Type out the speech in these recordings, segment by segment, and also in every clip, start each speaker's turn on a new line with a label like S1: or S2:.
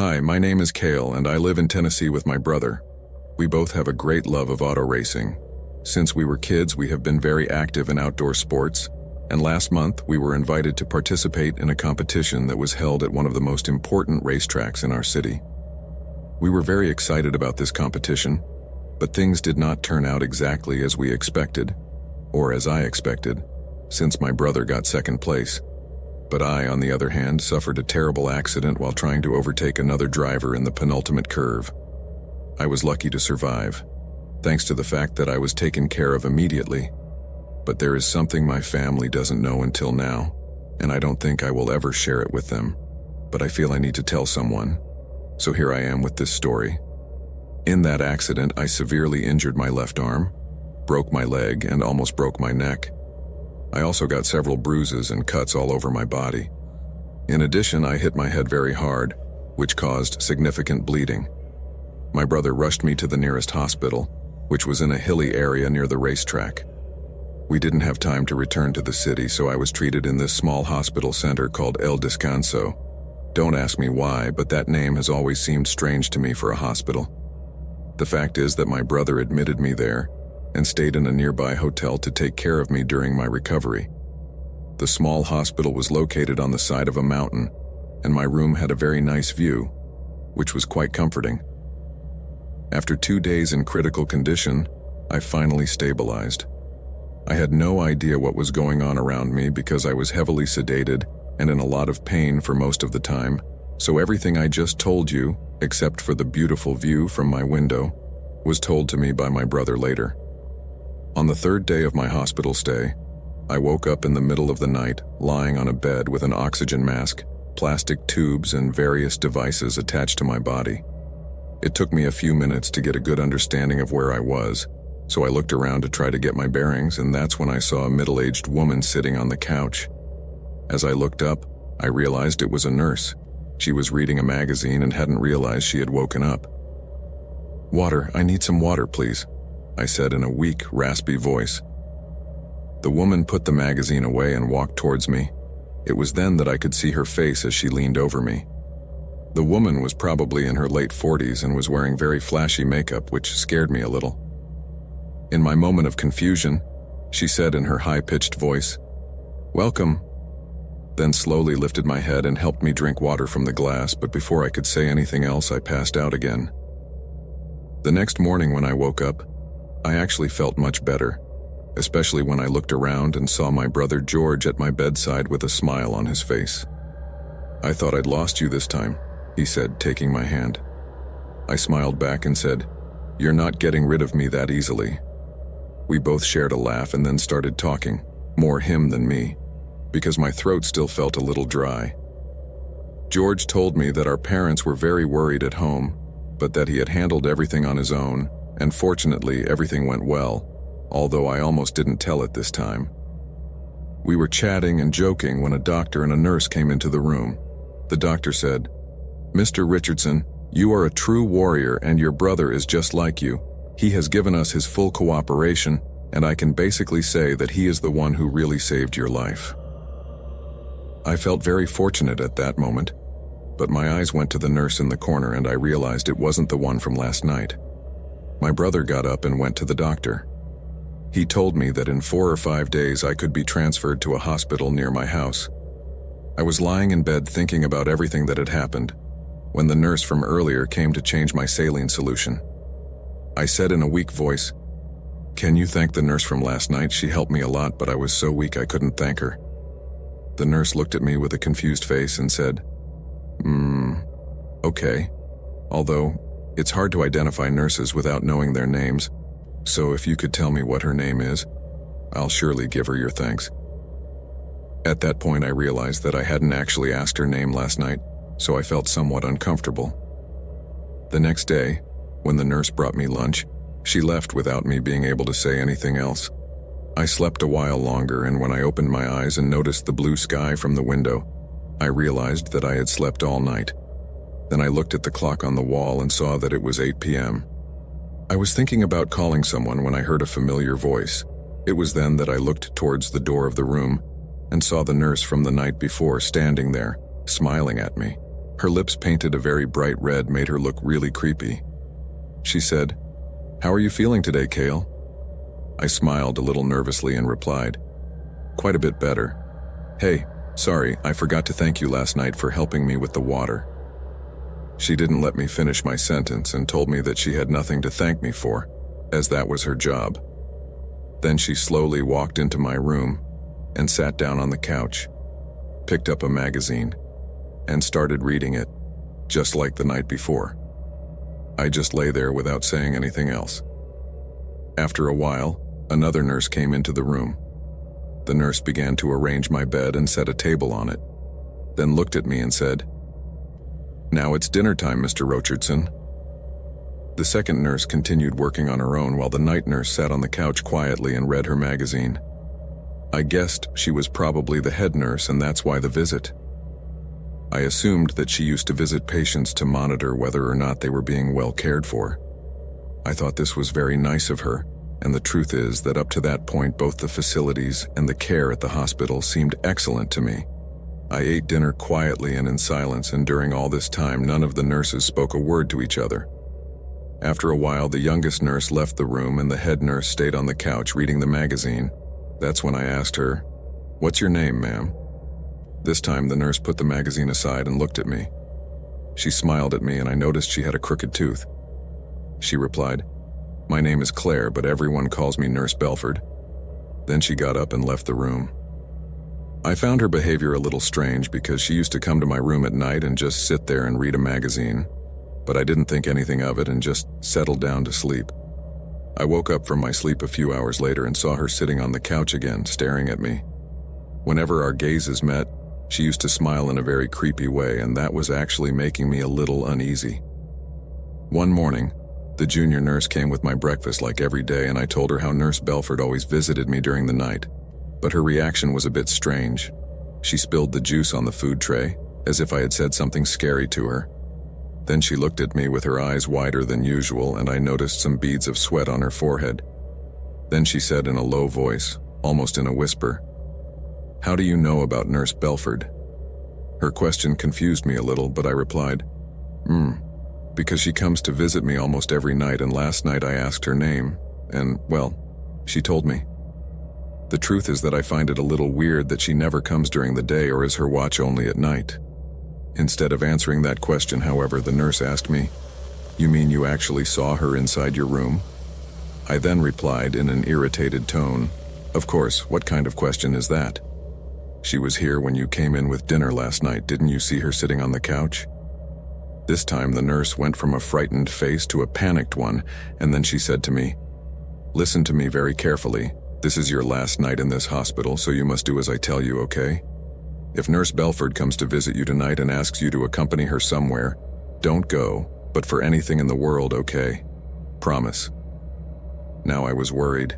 S1: Hi, my name is Kale and I live in Tennessee with my brother. We both have a great love of auto racing. Since we were kids, we have been very active in outdoor sports, and last month we were invited to participate in a competition that was held at one of the most important racetracks in our city. We were very excited about this competition, but things did not turn out exactly as we expected, or as I expected, since my brother got second place. But I, on the other hand, suffered a terrible accident while trying to overtake another driver in the penultimate curve. I was lucky to survive, thanks to the fact that I was taken care of immediately. But there is something my family doesn't know until now, and I don't think I will ever share it with them. But I feel I need to tell someone, so here I am with this story. In that accident, I severely injured my left arm, broke my leg, and almost broke my neck. I also got several bruises and cuts all over my body. In addition, I hit my head very hard, which caused significant bleeding. My brother rushed me to the nearest hospital, which was in a hilly area near the racetrack. We didn't have time to return to the city, so I was treated in this small hospital center called El Descanso. Don't ask me why, but that name has always seemed strange to me for a hospital. The fact is that my brother admitted me there and stayed in a nearby hotel to take care of me during my recovery. The small hospital was located on the side of a mountain, and my room had a very nice view, which was quite comforting. After 2 days in critical condition, I finally stabilized. I had no idea what was going on around me because I was heavily sedated and in a lot of pain for most of the time, so everything I just told you, except for the beautiful view from my window, was told to me by my brother later. On the 3rd day of my hospital stay, I woke up in the middle of the night, lying on a bed with an oxygen mask, plastic tubes, and various devices attached to my body. It took me a few minutes to get a good understanding of where I was, so I looked around to try to get my bearings, and that's when I saw a middle-aged woman sitting on the couch. As I looked up, I realized it was a nurse. She was reading a magazine and hadn't realized she had woken up. "Water, I need some water, please," I said in a weak, raspy voice. The woman put the magazine away and walked towards me. It was then that I could see her face as she leaned over me. The woman was probably in her late 40s and was wearing very flashy makeup, which scared me a little. In my moment of confusion, she said in her high-pitched voice, "Welcome," then slowly lifted my head and helped me drink water from the glass, but before I could say anything else, I passed out again. The next morning when I woke up, I actually felt much better, especially when I looked around and saw my brother George at my bedside with a smile on his face. "I thought I'd lost you this time," he said, taking my hand. I smiled back and said, "You're not getting rid of me that easily." We both shared a laugh and then started talking, more him than me, because my throat still felt a little dry. George told me that our parents were very worried at home, but that he had handled everything on his own, and fortunately everything went well, although I almost didn't tell it this time. We were chatting and joking when a doctor and a nurse came into the room. The doctor said, "Mr. Richardson, you are a true warrior and your brother is just like you. He has given us his full cooperation, and I can basically say that he is the one who really saved your life." I felt very fortunate at that moment, but my eyes went to the nurse in the corner and I realized it wasn't the one from last night. My brother got up and went to the doctor. He told me that in 4 or 5 days I could be transferred to a hospital near my house. I was lying in bed thinking about everything that had happened, when the nurse from earlier came to change my saline solution. I said in a weak voice, "Can you thank the nurse from last night? She helped me a lot, but I was so weak I couldn't thank her." The nurse looked at me with a confused face and said, Okay. Although, it's hard to identify nurses without knowing their names, so if you could tell me what her name is, I'll surely give her your thanks." At that point I realized that I hadn't actually asked her name last night, so I felt somewhat uncomfortable. The next day, when the nurse brought me lunch, she left without me being able to say anything else. I slept a while longer, and when I opened my eyes and noticed the blue sky from the window, I realized that I had slept all night. Then I looked at the clock on the wall and saw that it was 8 p.m. I was thinking about calling someone when I heard a familiar voice. It was then that I looked towards the door of the room and saw the nurse from the night before standing there, smiling at me, Her lips painted a very bright red made her look really creepy. She said, "How are you feeling today, Kale?" I smiled a little nervously and replied, "Quite a bit better. Hey, sorry, I forgot to thank you last night for helping me with the water." She didn't let me finish my sentence and told me that she had nothing to thank me for, as that was her job. Then she slowly walked into my room and sat down on the couch, picked up a magazine, and started reading it, just like the night before. I just lay there without saying anything else. After a while, another nurse came into the room. The nurse began to arrange my bed and set a table on it, then looked at me and said, "Now it's dinner time, Mr. Rochardson." The second nurse continued working on her own while the night nurse sat on the couch quietly and read her magazine. I guessed she was probably the head nurse, and that's why the visit. I assumed that she used to visit patients to monitor whether or not they were being well cared for. I thought this was very nice of her, and the truth is that up to that point both the facilities and the care at the hospital seemed excellent to me. I ate dinner quietly and in silence, and during all this time none of the nurses spoke a word to each other. After a while, the youngest nurse left the room and the head nurse stayed on the couch reading the magazine. That's when I asked her, "What's your name, ma'am?" This time the nurse put the magazine aside and looked at me. She smiled at me and I noticed she had a crooked tooth. She replied, "My name is Claire, but everyone calls me Nurse Belford." Then she got up and left the room. I found her behavior a little strange because she used to come to my room at night and just sit there and read a magazine, but I didn't think anything of it and just settled down to sleep. I woke up from my sleep a few hours later and saw her sitting on the couch again, staring at me. Whenever our gazes met, she used to smile in a very creepy way, and that was actually making me a little uneasy. One morning, the junior nurse came with my breakfast like every day, and I told her how Nurse Belford always visited me during the night. But her reaction was a bit strange. She spilled the juice on the food tray, as if I had said something scary to her. Then she looked at me with her eyes wider than usual, and I noticed some beads of sweat on her forehead. Then she said in a low voice, almost in a whisper, "How do you know about Nurse Belford?" Her question confused me a little, but I replied, Because she comes to visit me almost every night, and last night I asked her name, and, well, she told me. The truth is that I find it a little weird that she never comes during the day or is her watch only at night." Instead of answering that question, however, the nurse asked me, "You mean you actually saw her inside your room?" I then replied in an irritated tone, "Of course, what kind of question is that? She was here when you came in with dinner last night. Didn't you see her sitting on the couch?" This time the nurse went from a frightened face to a panicked one, and then she said to me, "Listen to me very carefully. This is your last night in this hospital, so you must do as I tell you, okay? If Nurse Belford comes to visit you tonight and asks you to accompany her somewhere, don't go, but for anything in the world, okay? Promise." Now I was worried.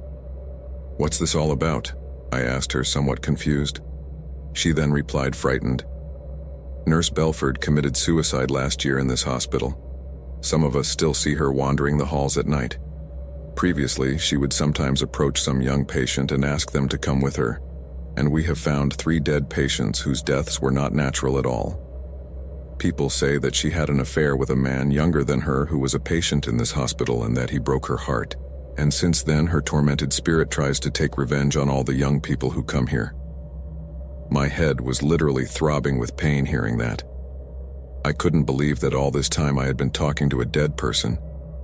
S1: "What's this all about?" I asked her, somewhat confused. She then replied, frightened, "Nurse Belford committed suicide last year in this hospital. Some of us still see her wandering the halls at night. Previously, she would sometimes approach some young patient and ask them to come with her, and we have found 3 dead patients whose deaths were not natural at all. People say that she had an affair with a man younger than her who was a patient in this hospital and that he broke her heart, and since then her tormented spirit tries to take revenge on all the young people who come here." My head was literally throbbing with pain hearing that. I couldn't believe that all this time I had been talking to a dead person.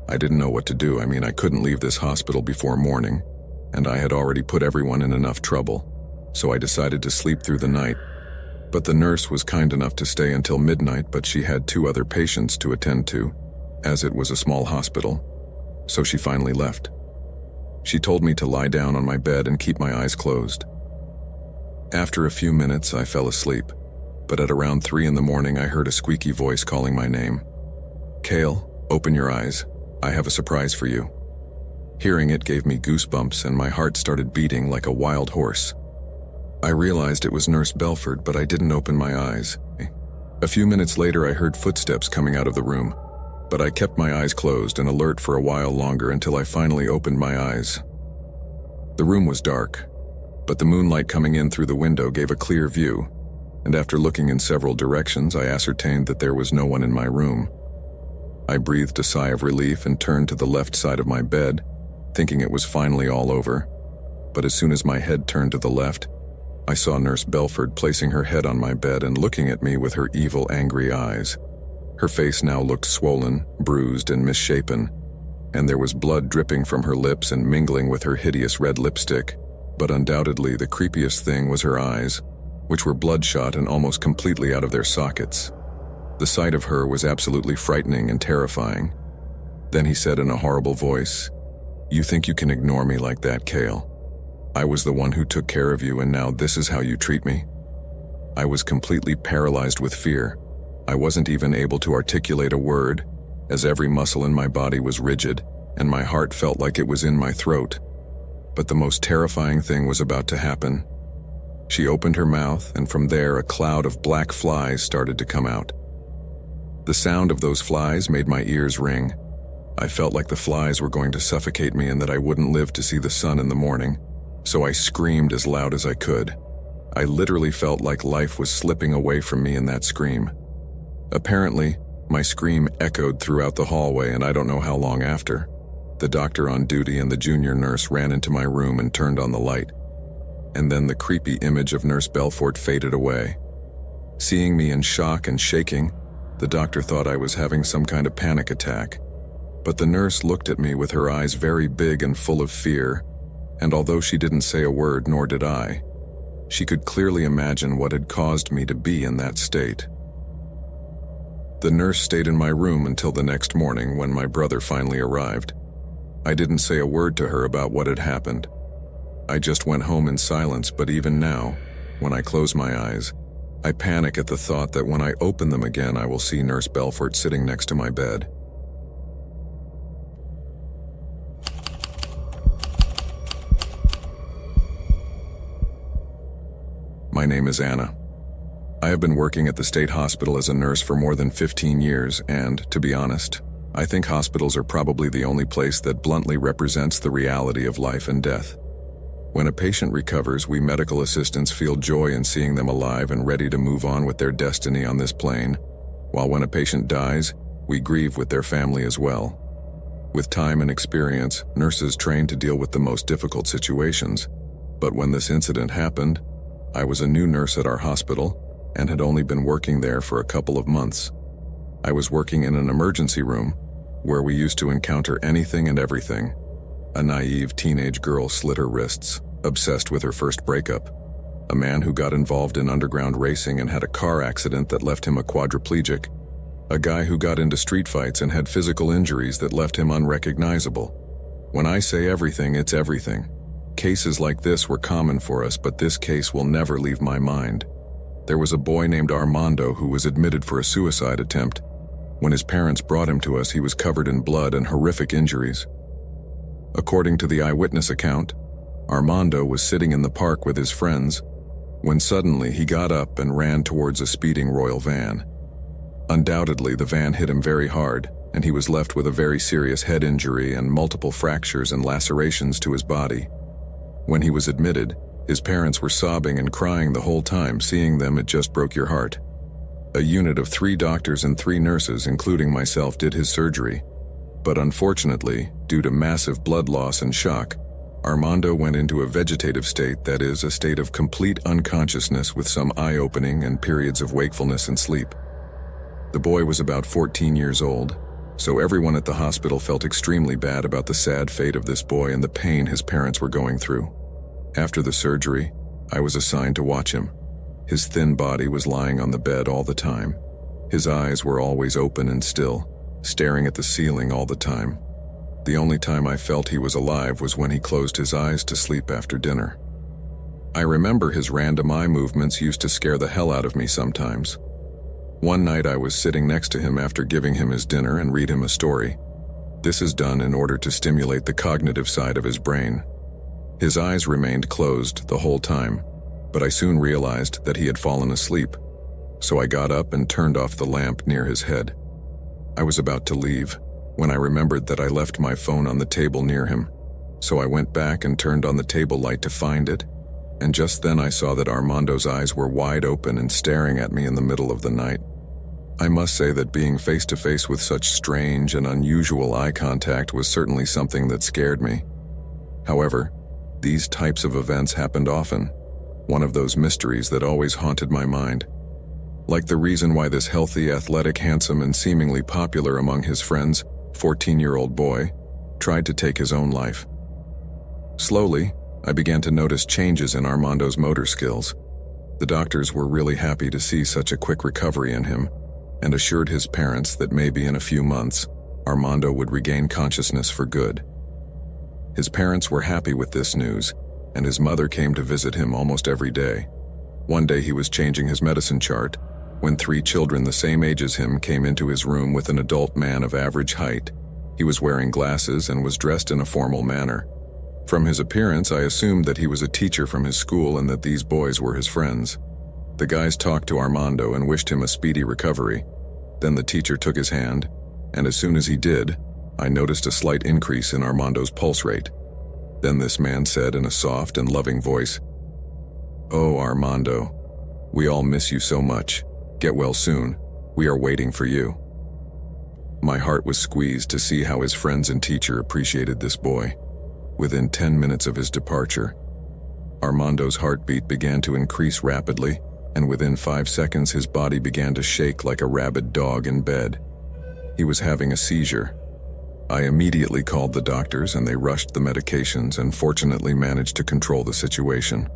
S1: I didn't know what to do. I mean, I couldn't leave this hospital before morning, and I had already put everyone in enough trouble, so I decided to sleep through the night. But the nurse was kind enough to stay until midnight, but she had 2 other patients to attend to, as it was a small hospital, so she finally left. She told me to lie down on my bed and keep my eyes closed. After a few minutes, I fell asleep, but at around 3 in the morning I heard a squeaky voice calling my name. "Kale, open your eyes. I have a surprise for you." Hearing it gave me goosebumps and my heart started beating like a wild horse. I realized it was Nurse Belford, but I didn't open my eyes. A few minutes later I heard footsteps coming out of the room, but I kept my eyes closed and alert for a while longer until I finally opened my eyes. The room was dark, but the moonlight coming in through the window gave a clear view. and after looking in several directions, I ascertained that there was no one in my room. I breathed a sigh of relief and turned to the left side of my bed, thinking it was finally all over. But as soon as my head turned to the left, I saw Nurse Belford placing her head on my bed and looking at me with her evil, angry eyes. Her face now looked swollen, bruised, and misshapen, and there was blood dripping from her lips and mingling with her hideous red lipstick. But undoubtedly the creepiest thing was her eyes, which were bloodshot and almost completely out of their sockets. The sight of her was absolutely frightening and terrifying. Then he said in a horrible voice, "You think you can ignore me like that, Cale? I was the one who took care of you, and now this is how you treat me?" I was completely paralyzed with fear. I wasn't even able to articulate a word, as every muscle in my body was rigid, and my heart felt like it was in my throat. But the most terrifying thing was about to happen. She opened her mouth, and from there a cloud of black flies started to come out. The sound of those flies made my ears ring. I felt like the flies were going to suffocate me and that I wouldn't live to see the sun in the morning, so I screamed as loud as I could. I literally felt like life was slipping away from me in that scream. Apparently, my scream echoed throughout the hallway, and I don't know how long after. The doctor on duty and the junior nurse ran into my room and turned on the light. And then the creepy image of Nurse Belfort faded away. Seeing me in shock and shaking, the doctor thought I was having some kind of panic attack. But the nurse looked at me with her eyes very big and full of fear, and although she didn't say a word, nor did I, she could clearly imagine what had caused me to be in that state. The nurse stayed in my room until the next morning when my brother finally arrived. I didn't say a word to her about what had happened. I just went home in silence, but even now, when I close my eyes, I panic at the thought that when I open them again, I will see Nurse Belfort sitting next to my bed. My name is Anna. I have been working at the state hospital as a nurse for more than 15 years, and, to be honest, I think hospitals are probably the only place that bluntly represents the reality of life and death. When a patient recovers, we medical assistants feel joy in seeing them alive and ready to move on with their destiny on this plane, while when a patient dies, we grieve with their family as well. With time and experience, nurses train to deal with the most difficult situations, but when this incident happened, I was a new nurse at our hospital and had only been working there for a couple of months. I was working in an emergency room where we used to encounter anything and everything. A naive teenage girl slit her wrists, obsessed with her first breakup. A man who got involved in underground racing and had a car accident that left him a quadriplegic. A guy who got into street fights and had physical injuries that left him unrecognizable. When I say everything, it's everything. Cases like this were common for us, but this case will never leave my mind. There was a boy named Armando who was admitted for a suicide attempt. When his parents brought him to us, he was covered in blood and horrific injuries. According to the eyewitness account, Armando was sitting in the park with his friends when suddenly he got up and ran towards a speeding royal van. Undoubtedly, the van hit him very hard, and he was left with a very serious head injury and multiple fractures and lacerations to his body. When he was admitted, his parents were sobbing and crying the whole time. Seeing them, it just broke your heart. A unit of 3 doctors and 3 nurses, including myself, did his surgery. But unfortunately, due to massive blood loss and shock, Armando went into a vegetative state, that is, a state of complete unconsciousness with some eye-opening and periods of wakefulness and sleep. The boy was about 14 years old, so everyone at the hospital felt extremely bad about the sad fate of this boy and the pain his parents were going through. After the surgery, I was assigned to watch him. His thin body was lying on the bed all the time. His eyes were always open and still, staring at the ceiling all the time. The only time I felt he was alive was when he closed his eyes to sleep after dinner. I remember his random eye movements used to scare the hell out of me sometimes. One night I was sitting next to him after giving him his dinner and read him a story. This is done in order to stimulate the cognitive side of his brain. His eyes remained closed the whole time, but I soon realized that he had fallen asleep, so I got up and turned off the lamp near his head. I was about to leave when I remembered that I left my phone on the table near him, so I went back and turned on the table light to find it, and just then I saw that Armando's eyes were wide open and staring at me in the middle of the night. I must say that being face to face with such strange and unusual eye contact was certainly something that scared me. However, these types of events happened often, one of those mysteries that always haunted my mind. Like the reason why this healthy, athletic, handsome, and seemingly popular among his friends 14-year-old boy tried to take his own life. Slowly, I began to notice changes in Armando's motor skills. The doctors were really happy to see such a quick recovery in him, and assured his parents that maybe in a few months, Armando would regain consciousness for good. His parents were happy with this news, and his mother came to visit him almost every day. One day he was changing his medicine chart when 3 children the same age as him came into his room with an adult man of average height. He was wearing glasses and was dressed in a formal manner. From his appearance, I assumed that he was a teacher from his school and that these boys were his friends. The guys talked to Armando and wished him a speedy recovery. Then the teacher took his hand, and as soon as he did, I noticed a slight increase in Armando's pulse rate. Then this man said in a soft and loving voice, "Oh, Armando, we all miss you so much. Get well soon. We are waiting for you." My heart was squeezed to see how his friends and teacher appreciated this boy. Within 10 minutes of his departure, Armando's heartbeat began to increase rapidly, and within 5 seconds his body began to shake like a rabid dog in bed. He was having a seizure. I immediately called the doctors and they rushed the medications and fortunately managed to control the situation.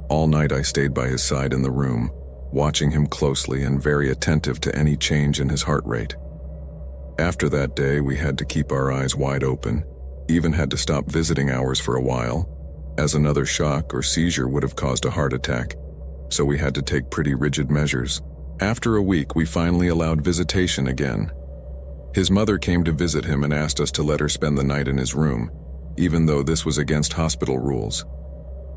S1: All night I stayed by his side in the room, watching him closely and very attentive to any change in his heart rate. After that day, we had to keep our eyes wide open, even had to stop visiting hours for a while, as another shock or seizure would have caused a heart attack, so we had to take pretty rigid measures. After a week, we finally allowed visitation again. His mother came to visit him and asked us to let her spend the night in his room, even though this was against hospital rules.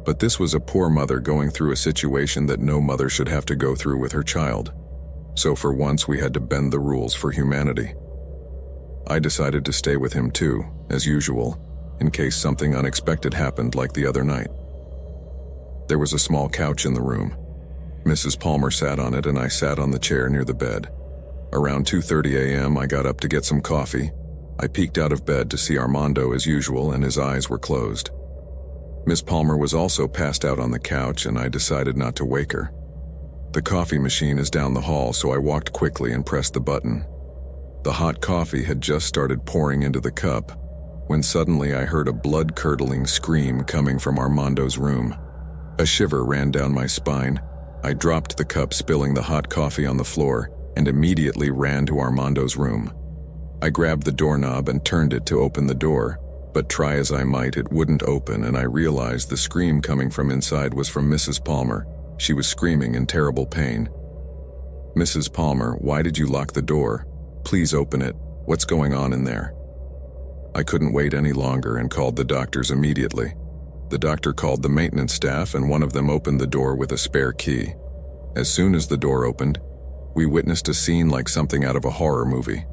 S1: But this was a poor mother going through a situation that no mother should have to go through with her child. So for once we had to bend the rules for humanity. I decided to stay with him too, as usual, in case something unexpected happened like the other night. There was a small couch in the room. Mrs. Palmer sat on it and I sat on the chair near the bed. Around 2:30 a.m. I got up to get some coffee. I peeked out of bed to see Armando as usual and his eyes were closed. Miss Palmer was also passed out on the couch and I decided not to wake her. The coffee machine is down the hall, so I walked quickly and pressed the button. The hot coffee had just started pouring into the cup when suddenly I heard a blood-curdling scream coming from Armando's room. A shiver ran down my spine. I dropped the cup, spilling the hot coffee on the floor, and immediately ran to Armando's room. I grabbed the doorknob and turned it to open the door, but try as I might, it wouldn't open, and I realized the scream coming from inside was from Mrs. Palmer. She was screaming in terrible pain. "Mrs. Palmer, why did you lock the door? Please open it. What's going on in there?" I couldn't wait any longer and called the doctors immediately. The doctor called the maintenance staff and one of them opened the door with a spare key. As soon as the door opened, we witnessed a scene like something out of a horror movie.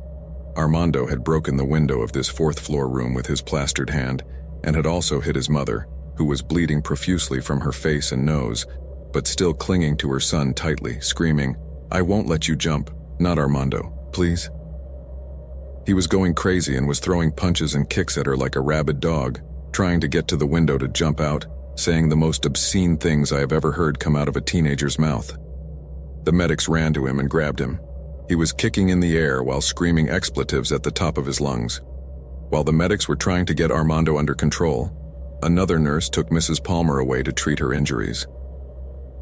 S1: Armando had broken the window of this 4th-floor room with his plastered hand and had also hit his mother, who was bleeding profusely from her face and nose, but still clinging to her son tightly, screaming, "I won't let you jump. Not Armando, please." He was going crazy and was throwing punches and kicks at her like a rabid dog, trying to get to the window to jump out, saying the most obscene things I have ever heard come out of a teenager's mouth. The medics ran to him and grabbed him. He was kicking in the air while screaming expletives at the top of his lungs. While the medics were trying to get Armando under control, another nurse took Mrs. Palmer away to treat her injuries.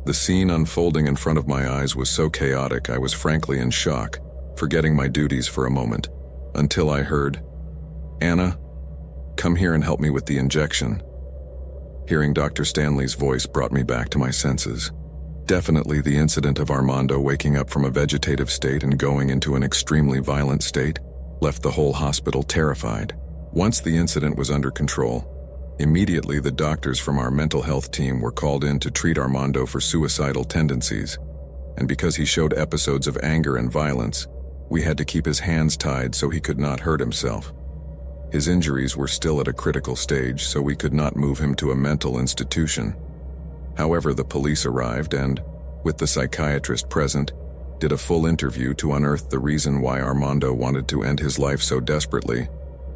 S1: The scene unfolding in front of my eyes was so chaotic I was frankly in shock, forgetting my duties for a moment, until I heard, "Anna, come here and help me with the injection." Hearing Dr. Stanley's voice brought me back to my senses. Definitely the incident of Armando waking up from a vegetative state and going into an extremely violent state left the whole hospital terrified. Once the incident was under control, immediately the doctors from our mental health team were called in to treat Armando for suicidal tendencies, and because he showed episodes of anger and violence, we had to keep his hands tied so he could not hurt himself. His injuries were still at a critical stage, so we could not move him to a mental institution. However, the police arrived and, with the psychiatrist present, did a full interview to unearth the reason why Armando wanted to end his life so desperately,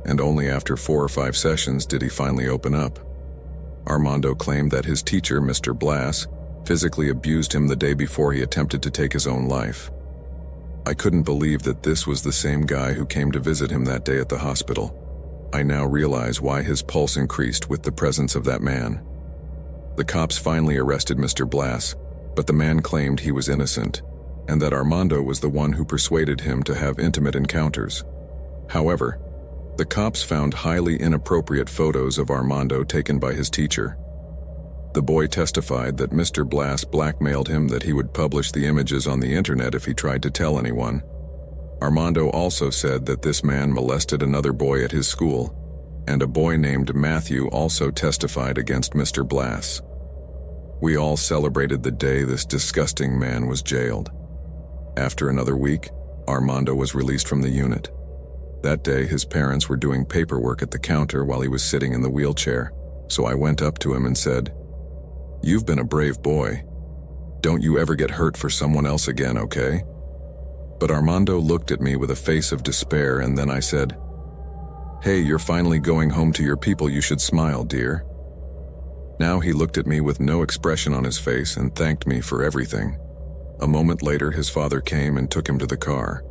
S1: and only after 4 or 5 sessions did he finally open up. Armando claimed that his teacher, Mr. Blas, physically abused him the day before he attempted to take his own life. I couldn't believe that this was the same guy who came to visit him that day at the hospital. I now realize why his pulse increased with the presence of that man. The cops finally arrested Mr. Blas, but the man claimed he was innocent, and that Armando was the one who persuaded him to have intimate encounters. However, the cops found highly inappropriate photos of Armando taken by his teacher. The boy testified that Mr. Blas blackmailed him that he would publish the images on the internet if he tried to tell anyone. Armando also said that this man molested another boy at his school, and a boy named Matthew also testified against Mr. Blas. We all celebrated the day this disgusting man was jailed. After another week, Armando was released from the unit. That day, his parents were doing paperwork at the counter while he was sitting in the wheelchair, so I went up to him and said, "You've been a brave boy. Don't you ever get hurt for someone else again, okay?" But Armando looked at me with a face of despair, and then I said, "Hey, you're finally going home to your people. You should smile, dear." Now he looked at me with no expression on his face and thanked me for everything. A moment later, his father came and took him to the car.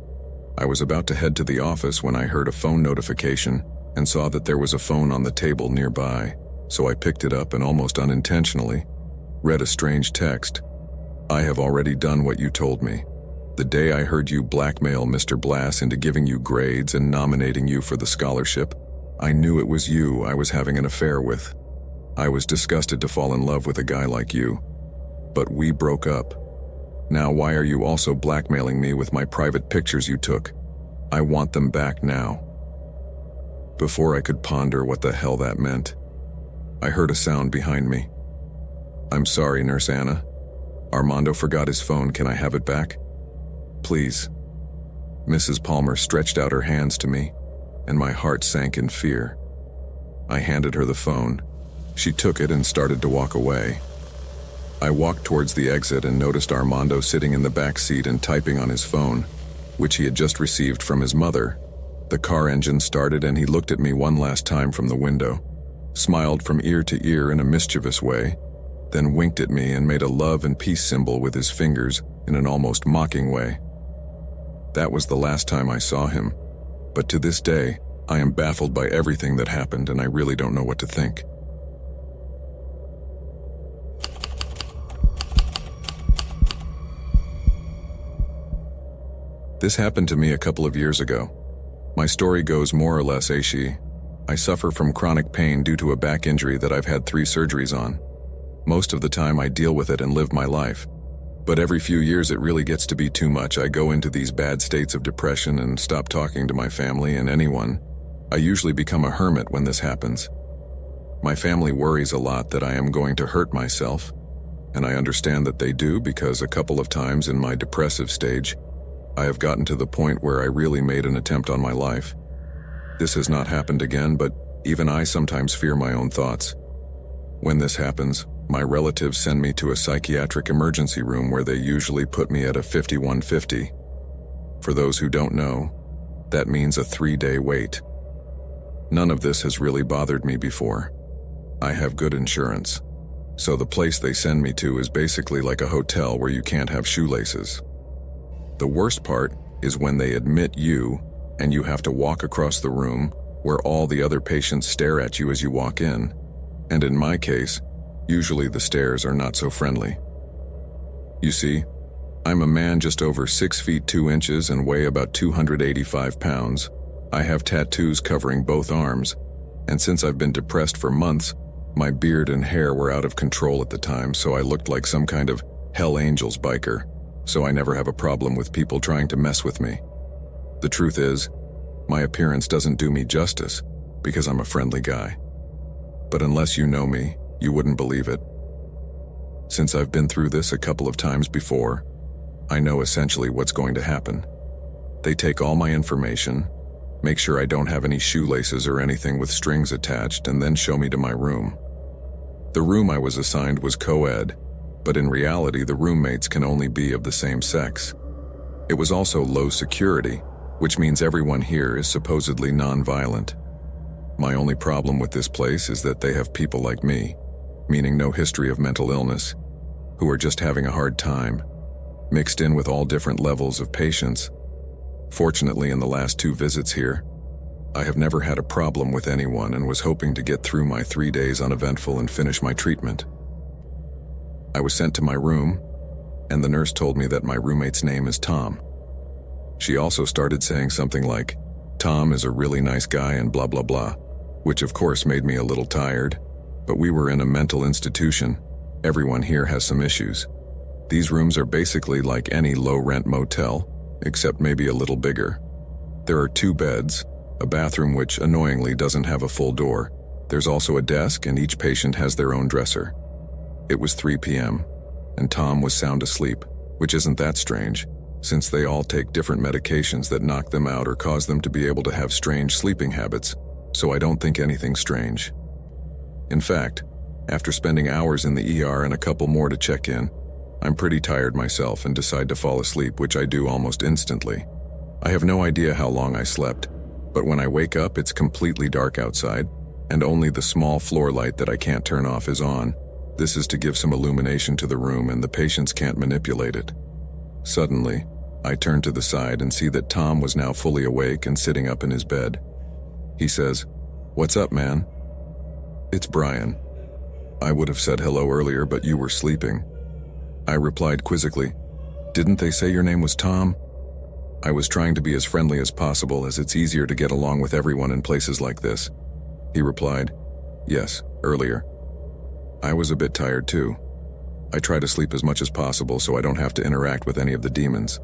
S1: I was about to head to the office when I heard a phone notification and saw that there was a phone on the table nearby, so I picked it up and almost unintentionally read a strange text. "I have already done what you told me. The day I heard you blackmail Mr. Blas into giving you grades and nominating you for the scholarship, I knew it was you I was having an affair with. I was disgusted to fall in love with a guy like you. But we broke up. Now why are you also blackmailing me with my private pictures you took? I want them back now." Before I could ponder what the hell that meant, I heard a sound behind me. "I'm sorry, Nurse Anna. Armando forgot his phone. Can I have it back? Please." Mrs. Palmer stretched out her hands to me, and my heart sank in fear. I handed her the phone. She took it and started to walk away. I walked towards the exit and noticed Armando sitting in the back seat and typing on his phone, which he had just received from his mother. The car engine started and he looked at me one last time from the window, smiled from ear to ear in a mischievous way, then winked at me and made a love and peace symbol with his fingers in an almost mocking way. That was the last time I saw him, but to this day, I am baffled by everything that happened and I really don't know what to think. This happened to me a couple of years ago. My story goes more or less ashy. I suffer from chronic pain due to a back injury that I've had 3 surgeries on. Most of the time I deal with it and live my life. But every few years it really gets to be too much. I go into these bad states of depression and stop talking to my family and anyone. I usually become a hermit when this happens. My family worries a lot that I am going to hurt myself, and I understand that they do because a couple of times in my depressive stage, I have gotten to the point where I really made an attempt on my life. This has not happened again, but even I sometimes fear my own thoughts. When this happens, my relatives send me to a psychiatric emergency room where they usually put me at a 5150. For those who don't know, that means a 3-day wait. None of this has really bothered me before. I have good insurance, so the place they send me to is basically like a hotel where you can't have shoelaces. The worst part is when they admit you and you have to walk across the room where all the other patients stare at you as you walk in. And in my case, usually the stares are not so friendly. You see, I'm a man just over 6 feet 2 inches and weigh about 285 pounds. I have tattoos covering both arms, and since I've been depressed for months, my beard and hair were out of control at the time, so I looked like some kind of Hell Angels biker. So I never have a problem with people trying to mess with me. The truth is, my appearance doesn't do me justice because I'm a friendly guy. But unless you know me, you wouldn't believe it. Since I've been through this a couple of times before, I know essentially what's going to happen. They take all my information, make sure I don't have any shoelaces or anything with strings attached, and then show me to my room. The room I was assigned was co-ed, but in reality the roommates can only be of the same sex. It was also low security, which means everyone here is supposedly non-violent. My only problem with this place is that they have people like me, meaning no history of mental illness, who are just having a hard time, mixed in with all different levels of patience. Fortunately, in the last 2 visits here, I have never had a problem with anyone and was hoping to get through my 3 days uneventful and finish my treatment. I was sent to my room, and the nurse told me that my roommate's name is Tom. She also started saying something like, "Tom is a really nice guy and blah blah blah," which of course made me a little tired, but we were in a mental institution. Everyone here has some issues. These rooms are basically like any low-rent motel, except maybe a little bigger. There are 2 beds, a bathroom which annoyingly doesn't have a full door. There's also a desk and each patient has their own dresser. It was 3 p.m., and Tom was sound asleep, which isn't that strange, since they all take different medications that knock them out or cause them to be able to have strange sleeping habits, so I don't think anything strange. In fact, after spending hours in the ER and a couple more to check in, I'm pretty tired myself and decide to fall asleep, which I do almost instantly. I have no idea how long I slept, but when I wake up it's completely dark outside, and only the small floor light that I can't turn off is on. This is to give some illumination to the room and the patients can't manipulate it. Suddenly, I turn to the side and see that Tom was now fully awake and sitting up in his bed. He says, "What's up, man?" "It's Brian. I would have said hello earlier, but you were sleeping." I replied quizzically, "Didn't they say your name was Tom?" I was trying to be as friendly as possible, as it's easier to get along with everyone in places like this. He replied, "Yes, earlier. I was a bit tired too. I try to sleep as much as possible so I don't have to interact with any of the demons."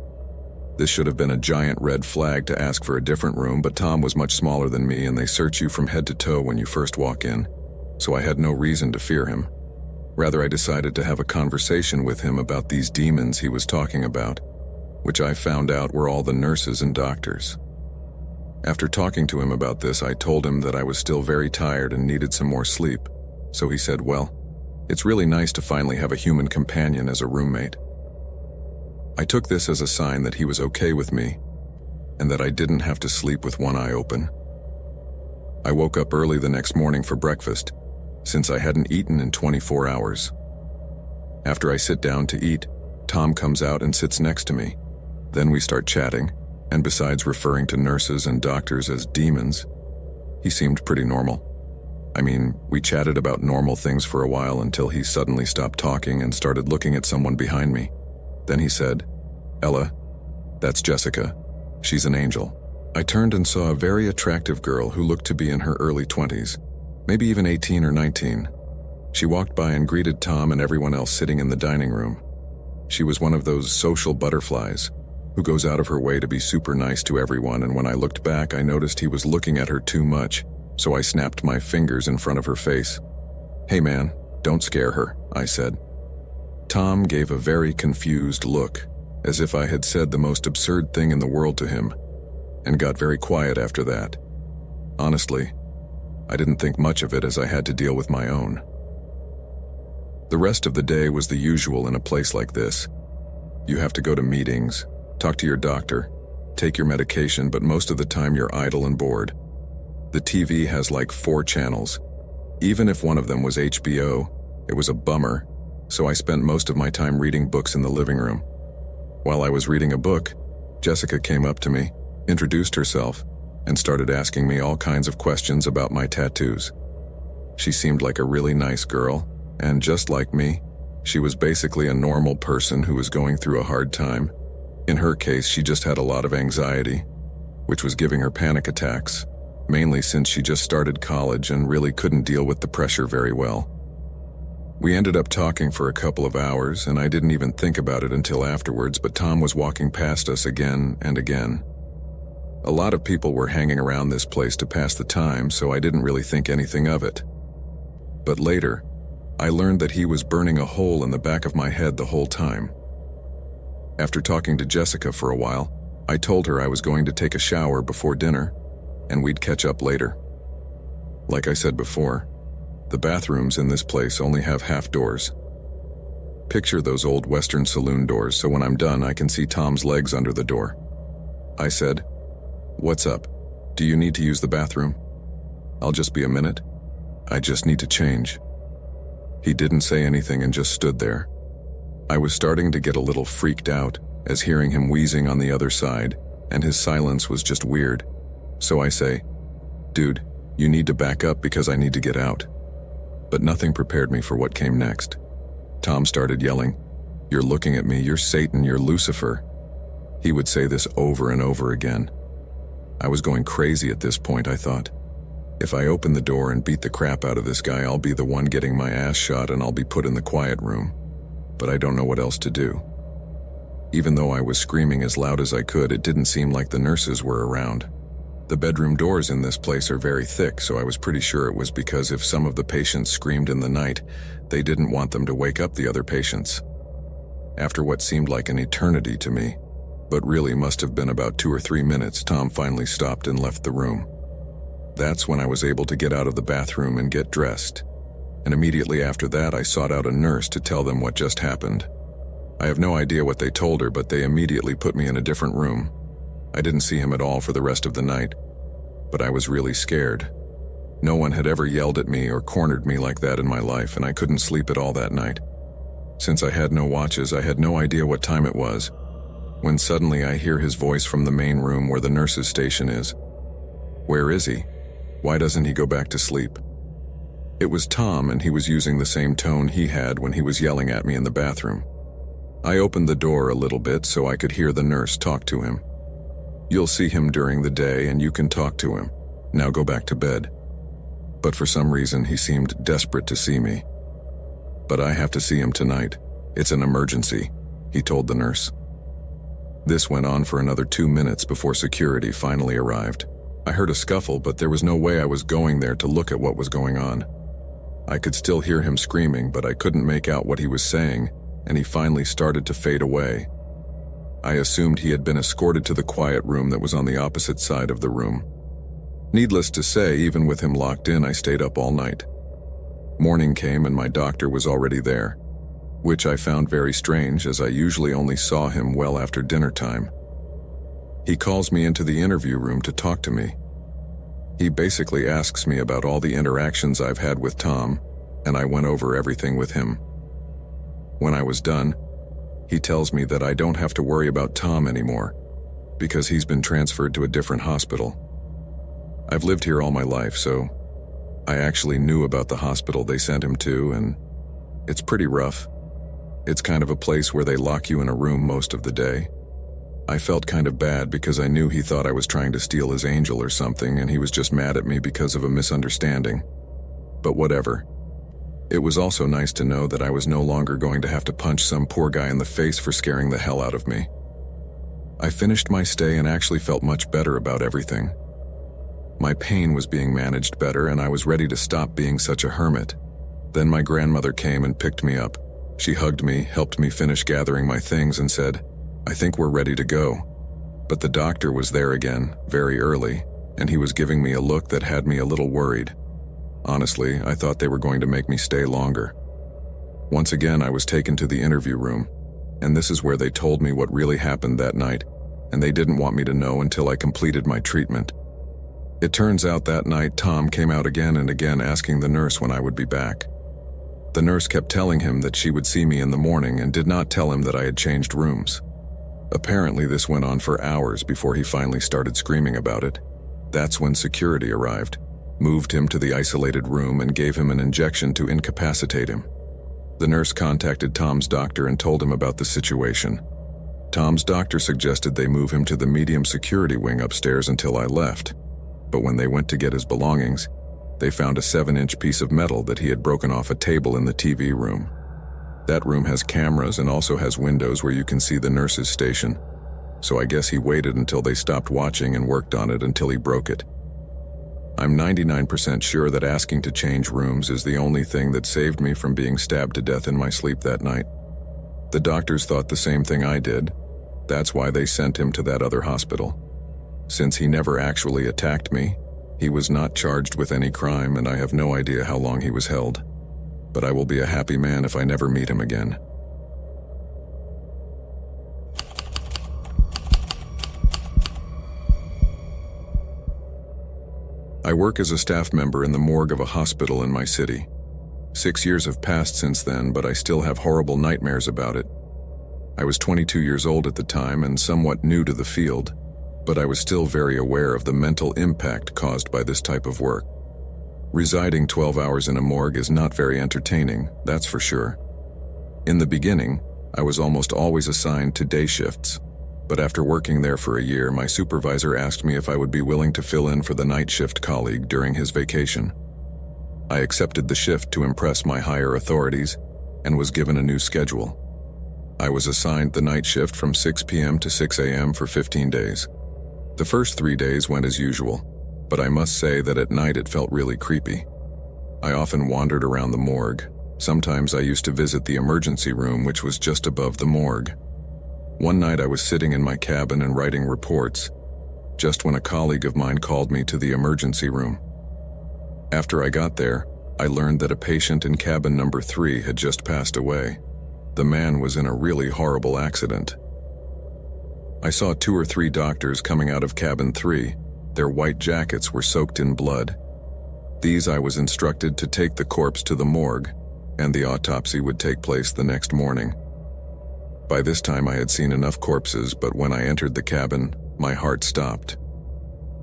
S1: This should have been a giant red flag to ask for a different room, but Tom was much smaller than me and they search you from head to toe when you first walk in, so I had no reason to fear him. Rather, I decided to have a conversation with him about these demons he was talking about, which I found out were all the nurses and doctors. After talking to him about this, I told him that I was still very tired and needed some more sleep, so he said, "Well, it's really nice to finally have a human companion as a roommate." I took this as a sign that he was okay with me, and that I didn't have to sleep with one eye open. I woke up early the next morning for breakfast, since I hadn't eaten in 24 hours. After I sit down to eat, Tom comes out and sits next to me. Then we start chatting, and besides referring to nurses and doctors as demons, he seemed pretty normal. I mean, we chatted about normal things for a while until he suddenly stopped talking and started looking at someone behind me. Then he said, "Ella, that's Jessica. She's an angel." I turned and saw a very attractive girl who looked to be in her early 20s, maybe even 18 or 19. She walked by and greeted Tom and everyone else sitting in the dining room. She was one of those social butterflies who goes out of her way to be super nice to everyone, and when I looked back, I noticed he was looking at her too much, so I snapped my fingers in front of her face. "Hey man, don't scare her," I said. Tom gave a very confused look, as if I had said the most absurd thing in the world to him, and got very quiet after that. Honestly, I didn't think much of it as I had to deal with my own. The rest of the day was the usual in a place like this. You have to go to meetings, talk to your doctor, take your medication, but most of the time you're idle and bored. The TV has like 4 channels. Even if one of them was HBO, it was a bummer, so I spent most of my time reading books in the living room. While I was reading a book, Jessica came up to me, introduced herself, and started asking me all kinds of questions about my tattoos. She seemed like a really nice girl, and just like me, she was basically a normal person who was going through a hard time. In her case, she just had a lot of anxiety, which was giving her panic attacks, mainly since she just started college and really couldn't deal with the pressure very well. We ended up talking for a couple of hours, and I didn't even think about it until afterwards, but Tom was walking past us again and again. A lot of people were hanging around this place to pass the time, so I didn't really think anything of it. But later, I learned that he was burning a hole in the back of my head the whole time. After talking to Jessica for a while, I told her I was going to take a shower before dinner, and we'd catch up later. Like I said before, The bathrooms in this place only have half doors. Picture those old Western saloon doors so when I'm done I can see Tom's legs under the door. I said, "What's up? Do you need to use the bathroom? I'll just be a minute. I just need to change." He didn't say anything and just stood there. I was starting to get a little freaked out as hearing him wheezing on the other side, and his silence was just weird. So I say, "Dude, you need to back up because I need to get out." But nothing prepared me for what came next. Tom started yelling, "You're looking at me, you're Satan, you're Lucifer." He would say this over and over again. I was going crazy at this point, I thought. If I open the door and beat the crap out of this guy, I'll be the one getting my ass shot and I'll be put in the quiet room. But I don't know what else to do. Even though I was screaming as loud as I could, it didn't seem like the nurses were around. The bedroom doors in this place are very thick, so I was pretty sure it was because if some of the patients screamed in the night, they didn't want them to wake up the other patients. After what seemed like an eternity to me, but really must have been about 2 or 3 minutes, Tom finally stopped and left the room. That's when I was able to get out of the bathroom and get dressed. And immediately after that, I sought out a nurse to tell them what just happened. I have no idea what they told her, but they immediately put me in a different room. I didn't see him at all for the rest of the night, but I was really scared. No one had ever yelled at me or cornered me like that in my life, and I couldn't sleep at all that night. Since I had no watches, I had no idea what time it was, when suddenly I hear his voice from the main room where the nurse's station is. "Where is he? Why doesn't he go back to sleep?" It was Tom, and he was using the same tone he had when he was yelling at me in the bathroom. I opened the door a little bit so I could hear the nurse talk to him. "You'll see him during the day and you can talk to him. Now go back to bed." But for some reason he seemed desperate to see me. "But I have to see him tonight. It's an emergency," he told the nurse. This went on for another 2 minutes before security finally arrived. I heard a scuffle, but there was no way I was going there to look at what was going on. I could still hear him screaming, but I couldn't make out what he was saying, and he finally started to fade away. I assumed he had been escorted to the quiet room that was on the opposite side of the room. Needless to say, even with him locked in, I stayed up all night. Morning came and my doctor was already there, which I found very strange as I usually only saw him well after dinner time. He calls me into the interview room to talk to me. He basically asks me about all the interactions I've had with Tom, and I went over everything with him. When I was done, he tells me that I don't have to worry about Tom anymore, because he's been transferred to a different hospital. I've lived here all my life, so I actually knew about the hospital they sent him to, and it's pretty rough. It's kind of a place where they lock you in a room most of the day. I felt kind of bad because I knew he thought I was trying to steal his angel or something, and he was just mad at me because of a misunderstanding. But whatever. It was also nice to know that I was no longer going to have to punch some poor guy in the face for scaring the hell out of me. I finished my stay and actually felt much better about everything. My pain was being managed better, and I was ready to stop being such a hermit. Then my grandmother came and picked me up. She hugged me, helped me finish gathering my things, and said, "I think we're ready to go." But the doctor was there again, very early, and he was giving me a look that had me a little worried. Honestly, I thought they were going to make me stay longer. Once again, I was taken to the interview room, and this is where they told me what really happened that night, and they didn't want me to know until I completed my treatment. It turns out that night Tom came out again and again asking the nurse when I would be back. The nurse kept telling him that she would see me in the morning and did not tell him that I had changed rooms. Apparently this went on for hours before he finally started screaming about it. That's when security arrived, moved him to the isolated room and gave him an injection to incapacitate him. The nurse contacted Tom's doctor and told him about the situation. Tom's doctor suggested they move him to the medium security wing upstairs until I left, but when they went to get his belongings, they found a 7-inch piece of metal that he had broken off a table in the TV room. That room has cameras and also has windows where you can see the nurse's station, so I guess he waited until they stopped watching and worked on it until he broke it. I'm 99% sure that asking to change rooms is the only thing that saved me from being stabbed to death in my sleep that night. The doctors thought the same thing I did. That's why they sent him to that other hospital. Since he never actually attacked me, He was not charged with any crime, and I have no idea how long he was held. But I will be a happy man if I never meet him again. I work as a staff member in the morgue of a hospital in my city. 6 years have passed since then, but I still have horrible nightmares about it. I was 22 years old at the time and somewhat new to the field, but I was still very aware of the mental impact caused by this type of work. Residing 12 hours in a morgue is not very entertaining, that's for sure. In the beginning, I was almost always assigned to day shifts, but after working there for a year, my supervisor asked me if I would be willing to fill in for the night shift colleague during his vacation. I accepted the shift to impress my higher authorities and was given a new schedule. I was assigned the night shift from 6 p.m. to 6 a.m. for 15 days. The first 3 days went as usual, but I must say that at night it felt really creepy. I often wandered around the morgue. Sometimes I used to visit the emergency room, which was just above the morgue. One night I was sitting in my cabin and writing reports, just when a colleague of mine called me to the emergency room. After I got there, I learned that a patient in cabin number 3 had just passed away. The man was in a really horrible accident. I saw 2 or 3 doctors coming out of cabin 3. Their white jackets were soaked in blood. These I was instructed to take the corpse to the morgue, and the autopsy would take place the next morning. By this time I had seen enough corpses, but when I entered the cabin, my heart stopped.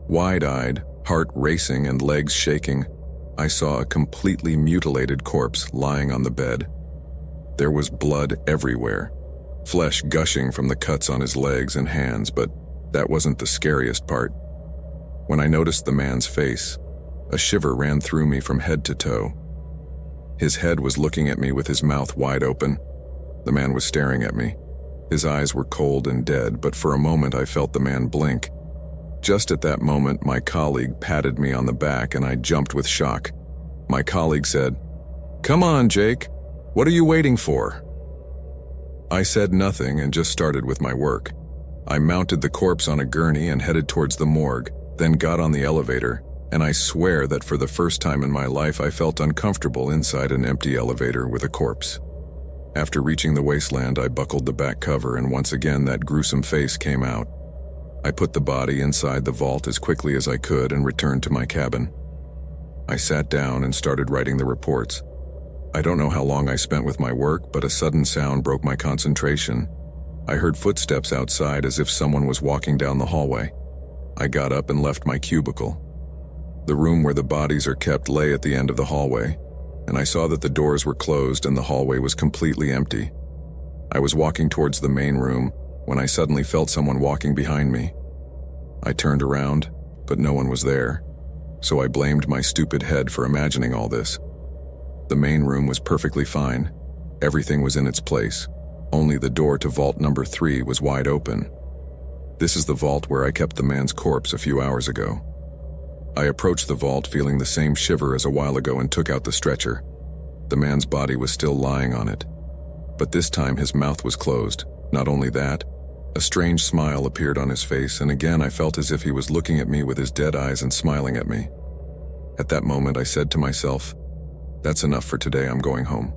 S1: Wide-eyed, heart racing and legs shaking, I saw a completely mutilated corpse lying on the bed. There was blood everywhere, flesh gushing from the cuts on his legs and hands, but that wasn't the scariest part. When I noticed the man's face, a shiver ran through me from head to toe. His head was looking at me with his mouth wide open. The man was staring at me. His eyes were cold and dead, but for a moment I felt the man blink. Just at that moment, my colleague patted me on the back and I jumped with shock. My colleague said, "Come on, Jake. What are you waiting for?" I said nothing and just started with my work. I mounted the corpse on a gurney and headed towards the morgue, then got on the elevator, and I swear that for the first time in my life I felt uncomfortable inside an empty elevator with a corpse. After reaching the wasteland, I buckled the back cover and once again that gruesome face came out. I put the body inside the vault as quickly as I could and returned to my cabin. I sat down and started writing the reports. I don't know how long I spent with my work, but a sudden sound broke my concentration. I heard footsteps outside as if someone was walking down the hallway. I got up and left my cubicle. The room where the bodies are kept lay at the end of the hallway, and I saw that the doors were closed and the hallway was completely empty. I was walking towards the main room when I suddenly felt someone walking behind me. I turned around, but no one was there, so I blamed my stupid head for imagining all this. The main room was perfectly fine. Everything was in its place. Only the door to vault number 3 was wide open. This is the vault where I kept the man's corpse a few hours ago. I approached the vault feeling the same shiver as a while ago and took out the stretcher. The man's body was still lying on it, but this time his mouth was closed. Not only that, a strange smile appeared on his face, and again I felt as if he was looking at me with his dead eyes and smiling at me. At that moment I said to myself, "That's enough for today, I'm going home."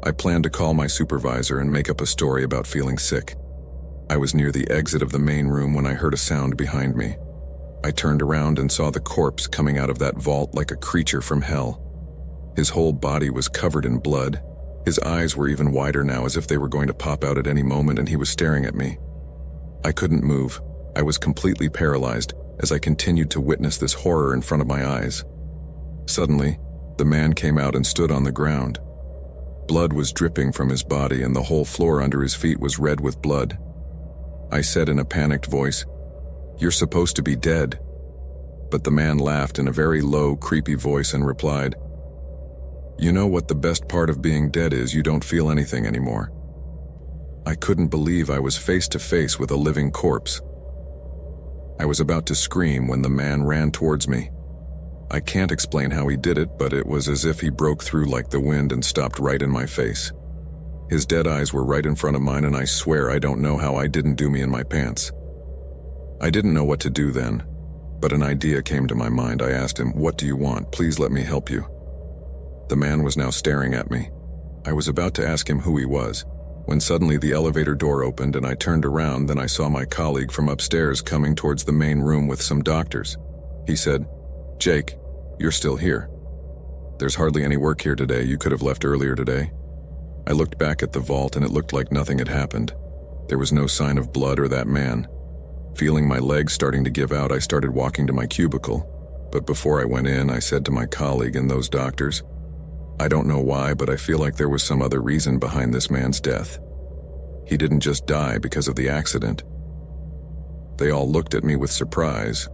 S1: I planned to call my supervisor and make up a story about feeling sick. I was near the exit of the main room when I heard a sound behind me. I turned around and saw the corpse coming out of that vault like a creature from hell. His whole body was covered in blood. His eyes were even wider now, as if they were going to pop out at any moment, and he was staring at me. I couldn't move. I was completely paralyzed as I continued to witness this horror in front of my eyes. Suddenly, the man came out and stood on the ground. Blood was dripping from his body and the whole floor under his feet was red with blood. I said in a panicked voice, "You're supposed to be dead." But the man laughed in a very low, creepy voice and replied, "You know what the best part of being dead is? You don't feel anything anymore." I couldn't believe I was face to face with a living corpse. I was about to scream when the man ran towards me. I can't explain how he did it, but it was as if he broke through like the wind and stopped right in my face. His dead eyes were right in front of mine, and I swear I don't know how I didn't do me in my pants. I didn't know what to do then. But an idea came to my mind. I asked him, "What do you want? Please let me help you." The man was now staring at me. I was about to ask him who he was, when suddenly the elevator door opened and I turned around. Then I saw my colleague from upstairs coming towards the main room with some doctors. He said, "Jake, you're still here. There's hardly any work here today. You could have left earlier today." I looked back at the vault and it looked like nothing had happened. There was no sign of blood or that man. Feeling my legs starting to give out, I started walking to my cubicle. But before I went in, I said to my colleague and those doctors, "I don't know why, but I feel like there was some other reason behind this man's death. He didn't just die because of the accident." They all looked at me with surprise,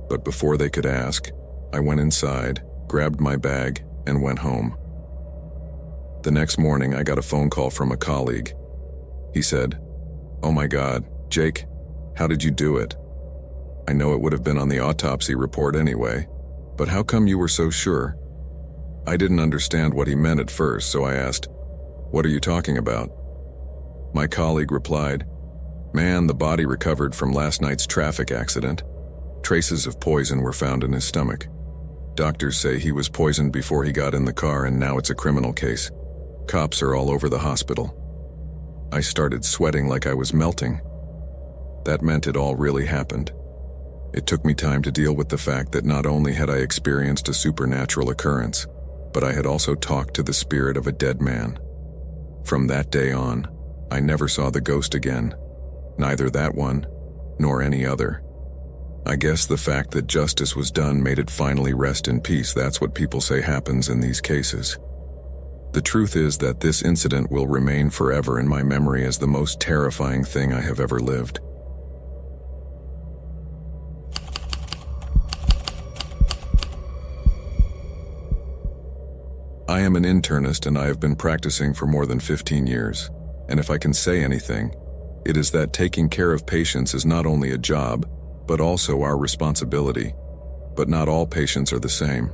S1: but before they could ask, I went inside, grabbed my bag, and went home. The next morning, I got a phone call from a colleague. He said, "Oh my God, Jake, how did you do it? I know it would have been on the autopsy report anyway, but how come you were so sure?" I didn't understand what he meant at first, so I asked, "What are you talking about?" My colleague replied, "Man, the body recovered from last night's traffic accident. Traces of poison were found in his stomach. Doctors say he was poisoned before he got in the car, and now it's a criminal case. Cops are all over the hospital." I started sweating like I was melting. That meant it all really happened. It took me time to deal with the fact that not only had I experienced a supernatural occurrence, but I had also talked to the spirit of a dead man. From that day on, I never saw the ghost again, neither that one, nor any other. I guess the fact that justice was done made it finally rest in peace. That's what people say happens in these cases. The truth is that this incident will remain forever in my memory as the most terrifying thing I have ever lived. I am an internist and I have been practicing for more than 15 years. And if I can say anything, it is that taking care of patients is not only a job, but also our responsibility. But not all patients are the same.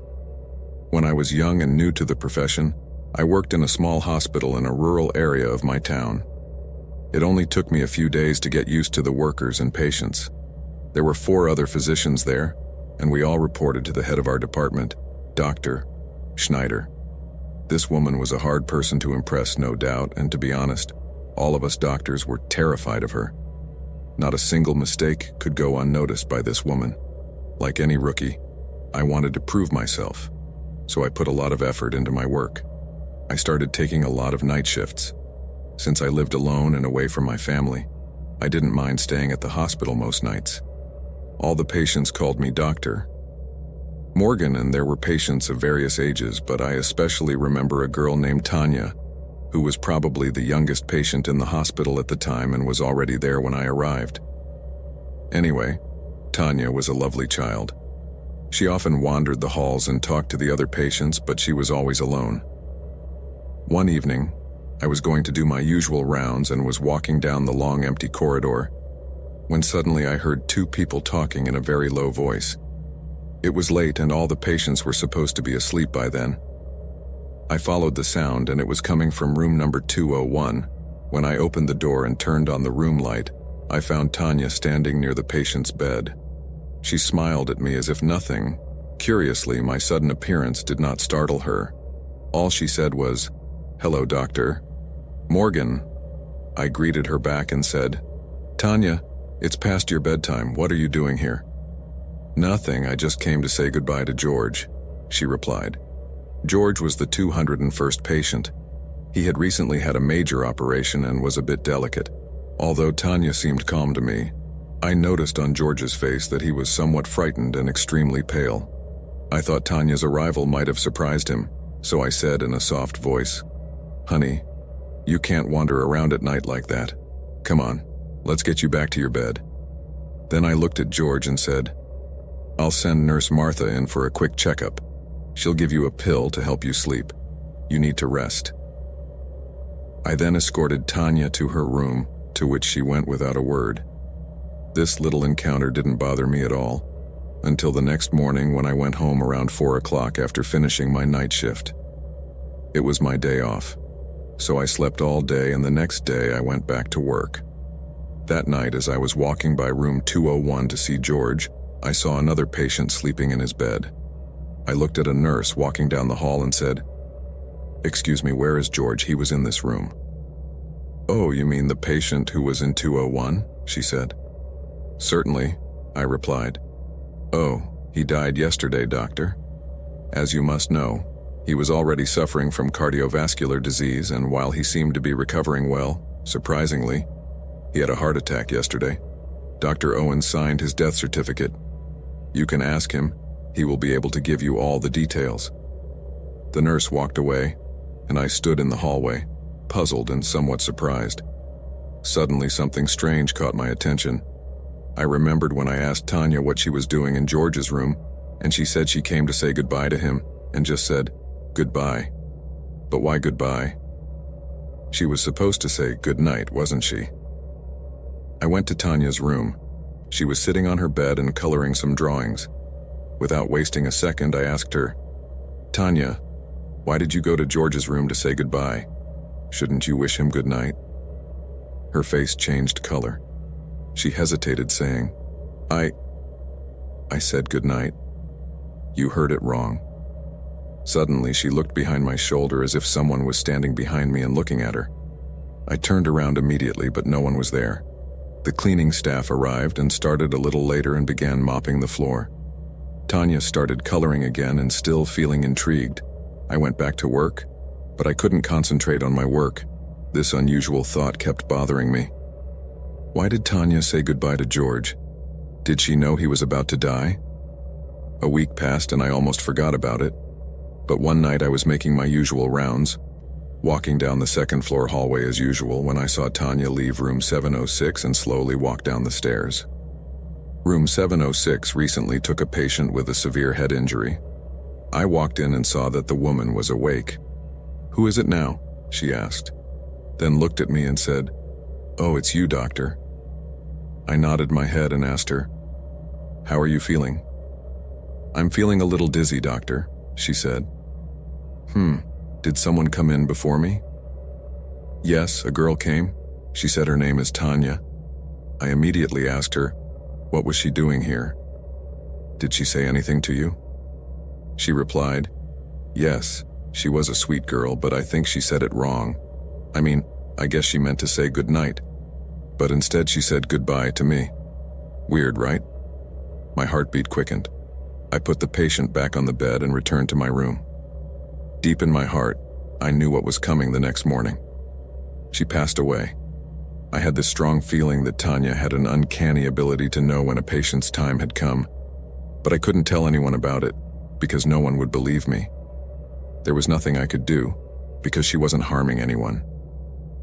S1: When I was young and new to the profession, I worked in a small hospital in a rural area of my town. It only took me a few days to get used to the workers and patients. There were 4 other physicians there, and we all reported to the head of our department, Dr. Schneider. This woman was a hard person to impress, no doubt, and to be honest, all of us doctors were terrified of her. Not a single mistake could go unnoticed by this woman. Like any rookie, I wanted to prove myself, so I put a lot of effort into my work. I started taking a lot of night shifts. Since I lived alone and away from my family, I didn't mind staying at the hospital most nights. All the patients called me Dr. Morgan, and there were patients of various ages, but I especially remember a girl named Tanya, who was probably the youngest patient in the hospital at the time and was already there when I arrived. Anyway, Tanya was a lovely child. She often wandered the halls and talked to the other patients, but she was always alone. One evening, I was going to do my usual rounds and was walking down the long empty corridor, when suddenly I heard 2 people talking in a very low voice. It was late and all the patients were supposed to be asleep by then. I followed the sound and it was coming from room number 201. When I opened the door and turned on the room light, I found Tanya standing near the patient's bed. She smiled at me as if nothing. Curiously, my sudden appearance did not startle her. All she said was, "Hello, Dr. Morgan." I greeted her back and said, "Tanya, it's past your bedtime. What are you doing here?" "Nothing, I just came to say goodbye to George," she replied. George was the 201st patient. He had recently had a major operation and was a bit delicate. Although Tanya seemed calm to me, I noticed on George's face that he was somewhat frightened and extremely pale. I thought Tanya's arrival might have surprised him, so I said in a soft voice, "Honey, you can't wander around at night like that. Come on, let's get you back to your bed." Then I looked at George and said, "I'll send Nurse Martha in for a quick checkup. She'll give you a pill to help you sleep. You need to rest." I then escorted Tanya to her room, to which she went without a word. This little encounter didn't bother me at all, until the next morning when I went home around 4 o'clock after finishing my night shift. It was my day off, so I slept all day and the next day I went back to work. That night, as I was walking by room 201 to see George, I saw another patient sleeping in his bed. I looked at a nurse walking down the hall and said, "Excuse me, where is George? He was in this room." "Oh, you mean the patient who was in 201? She said. "Certainly," I replied. "Oh, he died yesterday, doctor. As you must know, he was already suffering from cardiovascular disease, and while he seemed to be recovering well, surprisingly, he had a heart attack yesterday. Dr. Owen signed his death certificate. You can ask him. He will be able to give you all the details." The nurse walked away, and I stood in the hallway, puzzled and somewhat surprised. Suddenly, something strange caught my attention. I remembered when I asked Tanya what she was doing in George's room, and she said she came to say goodbye to him, and just said, "Goodbye." But why goodbye? She was supposed to say good night, wasn't she? I went to Tanya's room. She was sitting on her bed and coloring some drawings. Without wasting a second, I asked her, "Tanya, why did you go to George's room to say goodbye? Shouldn't you wish him good night?" Her face changed color. She hesitated, saying, I said good night." "You heard it wrong." Suddenly, she looked behind my shoulder as if someone was standing behind me and looking at her. I turned around immediately, but no one was there. The cleaning staff arrived and started a little later and began mopping the floor. Tanya started coloring again, and still feeling intrigued, I went back to work, but I couldn't concentrate on my work. This unusual thought kept bothering me. Why did Tanya say goodbye to George? Did she know he was about to die? A week passed and I almost forgot about it. But one night I was making my usual rounds, walking down the second floor hallway as usual, when I saw Tanya leave room 706 and slowly walk down the stairs. Room 706 recently took a patient with a severe head injury. I walked in and saw that the woman was awake. "Who is it now?" she asked, then looked at me and said, "Oh, it's you, doctor." I nodded my head and asked her, "How are you feeling?" "I'm feeling a little dizzy, doctor," she said. Did someone come in before me?" "Yes, a girl came. She said her name is Tanya." I immediately asked her, what was she doing here? "Did she say anything to you?" She replied, "Yes, she was a sweet girl, but I think she said it wrong. I guess she meant to say good night, but instead she said goodbye to me. Weird, right?" My heartbeat quickened. I put the patient back on the bed and returned to my room. Deep in my heart, I knew what was coming the next morning. She passed away. I had this strong feeling that Tanya had an uncanny ability to know when a patient's time had come, but I couldn't tell anyone about it because no one would believe me. There was nothing I could do because she wasn't harming anyone.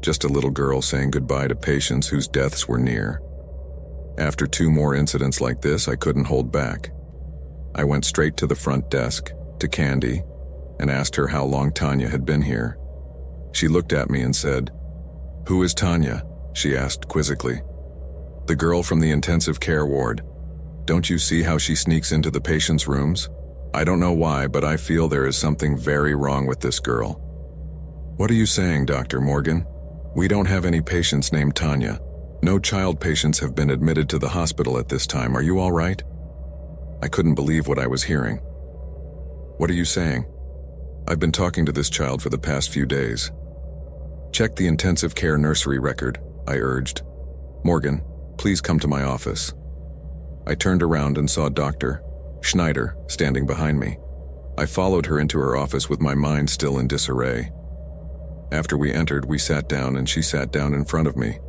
S1: Just a little girl saying goodbye to patients whose deaths were near. After 2 more incidents like this, I couldn't hold back. I went straight to the front desk, to Candy, and asked her how long Tanya had been here. She looked at me and said, "Who is Tanya?" she asked quizzically. "The girl from the intensive care ward. Don't you see how she sneaks into the patients' rooms? I don't know why, but I feel there is something very wrong with this girl." "What are you saying, Dr. Morgan? We don't have any patients named Tanya. No child patients have been admitted to the hospital at this time. Are you all right?" I couldn't believe what I was hearing. "What are you saying?" "I've been talking to this child for the past few days." "Check the intensive care nursery record," I urged. "Morgan, please come to my office." I turned around and saw Dr. Schneider standing behind me. I followed her into her office with my mind still in disarray. After we entered, we sat down and she sat down in front of me.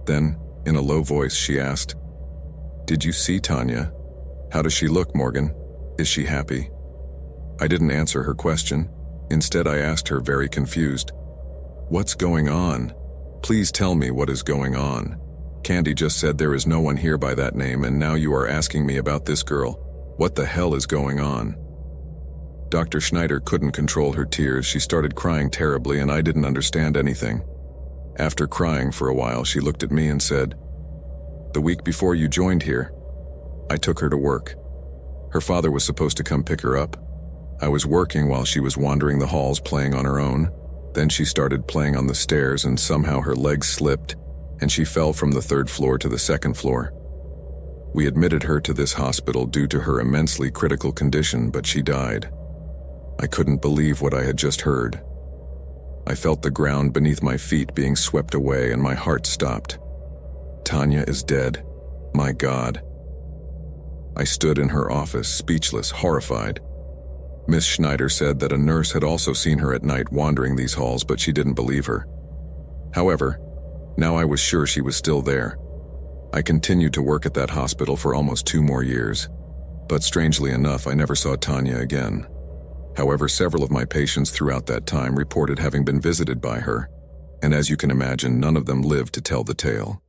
S1: Then, in a low voice, she asked, "Did you see Tanya? How does she look, Morgan? Is she happy?" I didn't answer her question. Instead, I asked her, very confused, "What's going on? Please tell me what is going on. Candy just said there is no one here by that name, and now you are asking me about this girl. What the hell is going on?" Dr. Schneider couldn't control her tears. She started crying terribly, and I didn't understand anything. After crying for a while, she looked at me and said, "The week before you joined here, I took her to work. Her father was supposed to come pick her up. I was working while she was wandering the halls playing on her own. Then she started playing on the stairs and somehow her legs slipped and she fell from the 3rd floor to the 2nd floor. We admitted her to this hospital due to her immensely critical condition, but she died. I couldn't believe what I had just heard. I felt the ground beneath my feet being swept away and my heart stopped. Tanya is dead. My God. I stood in her office, speechless, horrified. Miss Schneider said that a nurse had also seen her at night wandering these halls, but she didn't believe her. However, now I was sure she was still there. I continued to work at that hospital for almost 2 more years, but strangely enough, I never saw Tanya again. However, several of my patients throughout that time reported having been visited by her, and as you can imagine, none of them lived to tell the tale.